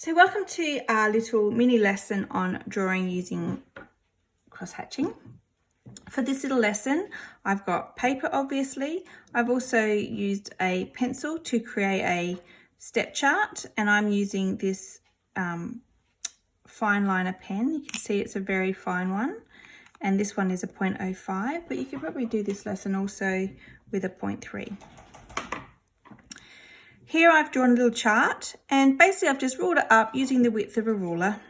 So welcome to our little mini lesson on drawing using cross-hatching. For this little lesson, I've got paper, obviously. I've also used a pencil to create a step chart, and I'm using this fine liner pen. You can see it's a very fine one, and this one is a 0.05, but you could probably do this lesson also with a 0.3. Here I've drawn a little chart, and basically I've just ruled it up using the width of a ruler.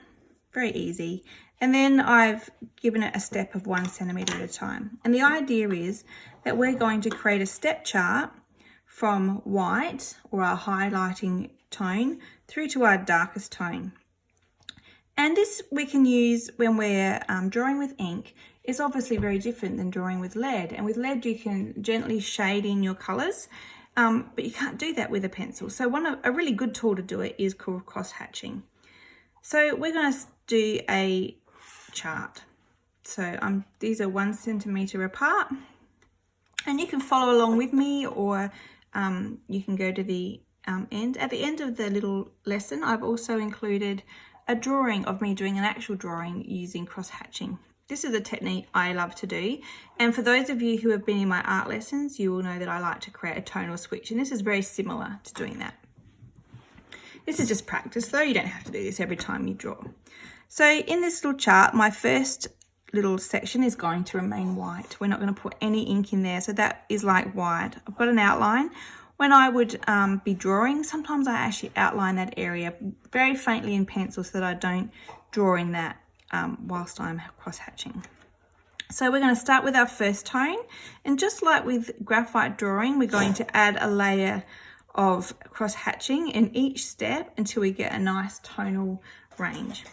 Very easy. And then I've given it a step of 1 centimetre at a time. And the idea is that we're going to create a step chart from white, or our highlighting tone, through to our darkest tone. And this we can use when we're drawing with ink. It's obviously very different than drawing with lead. And with lead you can gently shade in your colours, but you can't do that with a pencil. So a really good tool to do it is called cross-hatching. So we're going to do a chart. So these are 1 centimetre apart, and you can follow along with me, or you can go to the end. At the end of the little lesson, I've also included a drawing of me doing an actual drawing using cross-hatching. This is a technique I love to do, and for those of you who have been in my art lessons, you will know that I like to create a tonal switch, and this is very similar to doing that. This is just practice though, you don't have to do this every time you draw. So in this little chart, my first little section is going to remain white. We're not going to put any ink in there, so that is like white. I've got an outline. When I would be drawing, sometimes I actually outline that area very faintly in pencil so that I don't draw in that whilst I'm cross-hatching. So we're going to start with our first tone, and just like with graphite drawing, we're going to add a layer of cross-hatching in each step until we get a nice tonal range.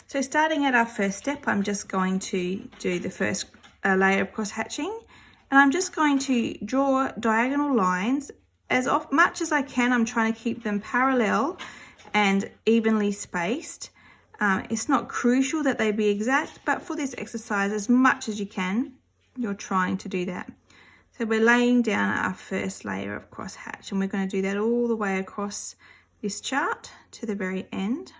So starting at our first step, I'm just going to do the first layer of cross-hatching, and I'm just going to draw diagonal lines as much as I can. I'm trying to keep them parallel and evenly spaced. It's not crucial that they be exact, but for this exercise, as much as you can, you're trying to do that. So we're laying down our first layer of cross-hatch, and we're going to do that all the way across this chart to the very end.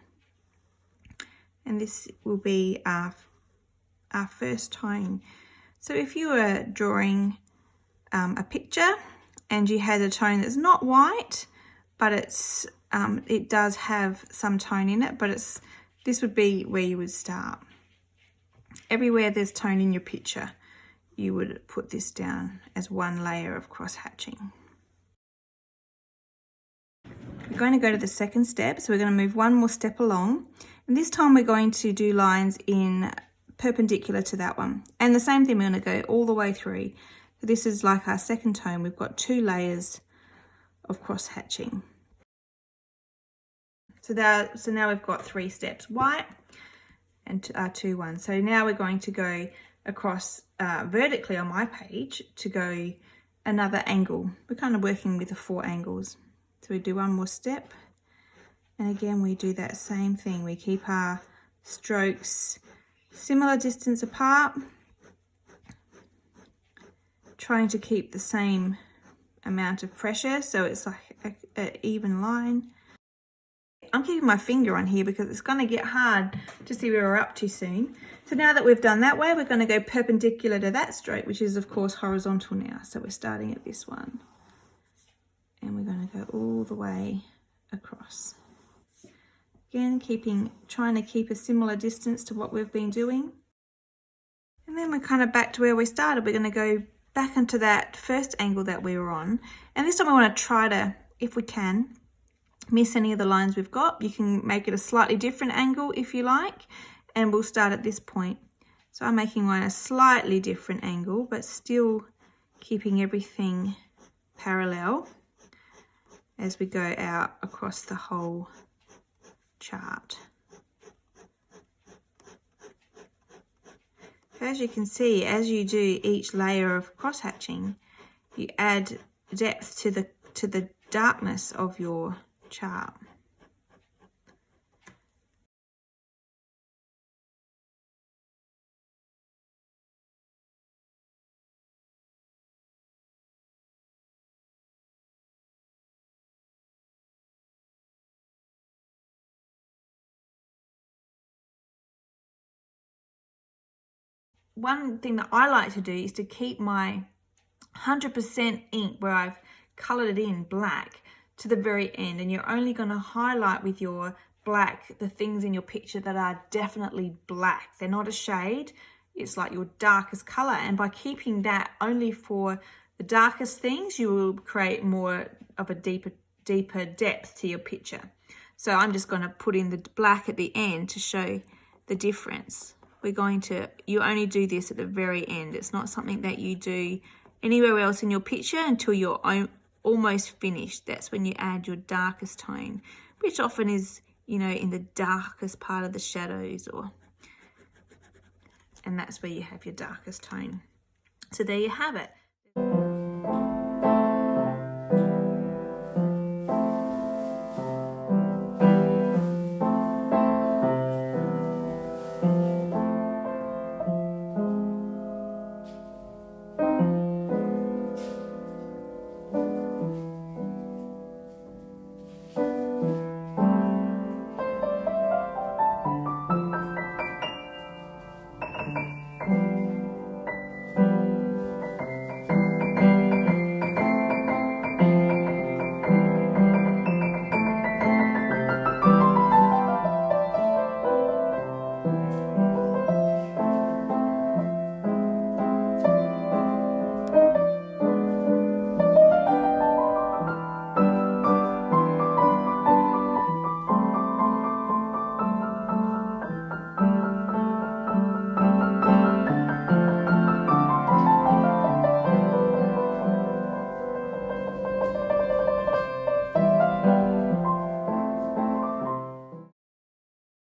And this will be our first tone. So if you were drawing a picture and you had a tone that's not white, but it does have some tone in it, but this would be where you would start. Everywhere there's tone in your picture, you would put this down as one layer of cross-hatching. We're going to go to the second step, so we're going to move one more step along, and this time we're going to do lines in perpendicular to that one. And the same thing, we're going to go all the way through. So this is like our second tone. We've got 2 layers of cross-hatching. So now we've got 3 steps, white and 2, 1. So now we're going to go across vertically on my page to go another angle. We're kind of working with the 4 angles. So we do one more step, and again we do that same thing. We keep our strokes similar distance apart, trying to keep the same amount of pressure so it's like an even line. I'm keeping my finger on here because it's going to get hard to see where we're up to soon. So now that we've done that way, we're going to go perpendicular to that stroke, which is of course horizontal now. So we're starting at this one, and we're going to go all the way across. Again, trying to keep a similar distance to what we've been doing. And then we're kind of back to where we started. We're going to go back into that first angle that we were on. And this time we want to try to, if we can, miss any of the lines we've got. You can make it a slightly different angle if you like, and we'll start at this point. So I'm making mine a slightly different angle, but still keeping everything parallel as we go out across the whole chart. As you can see, as you do each layer of cross-hatching, you add depth to the darkness of your chart. one thing that I like to do is to keep my 100% ink where I've colored it in black to the very end, and you're only going to highlight with your black the things in your picture that are definitely black. They're not a shade, it's like your darkest color, and by keeping that only for the darkest things, you will create more of a deeper depth to your picture. So I'm just going to put in the black at the end to show the difference. You only do this at the very end. It's not something that you do anywhere else in your picture until you're almost finished. That's when you add your darkest tone, which often is, you know, in the darkest part of the shadows, and that's where you have your darkest tone. So there you have it.